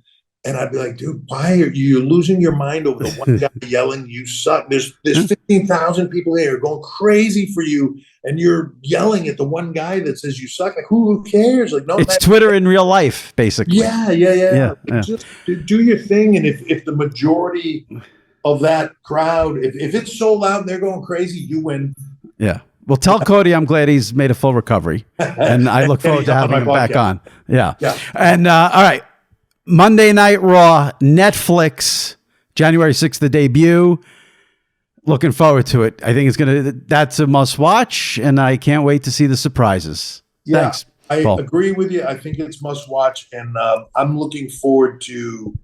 and I'd be like, dude, why are you losing your mind over the one guy yelling, you suck? There's 15,000 people there going crazy for you. And you're yelling at the one guy that says you suck. Like, who cares? Like, no, it's Twitter in real life, basically. Yeah. Just do your thing. And if the majority of that crowd, if it's so loud and they're going crazy, you win. Yeah. Well, tell Cody I'm glad he's made a full recovery, and I look forward to having him back on. Yeah. And all right, Monday Night Raw, Netflix, January 6th, the debut. Looking forward to it. I think that's a must watch, and I can't wait to see the surprises. Yeah, Thanks, I Paul. agree with you. I think it's must watch, and I'm looking forward to,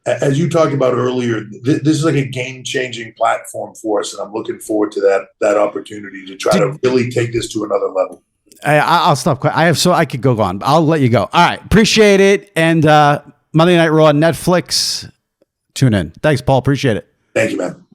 as you talked about earlier, this is like a game-changing platform for us, and I'm looking forward to that opportunity to try to really take this to another level. I'll stop. I could go on. I'll let you go. All right, appreciate it. And Monday Night Raw, Netflix. Tune in. Thanks, Paul. Appreciate it. Thank you, man.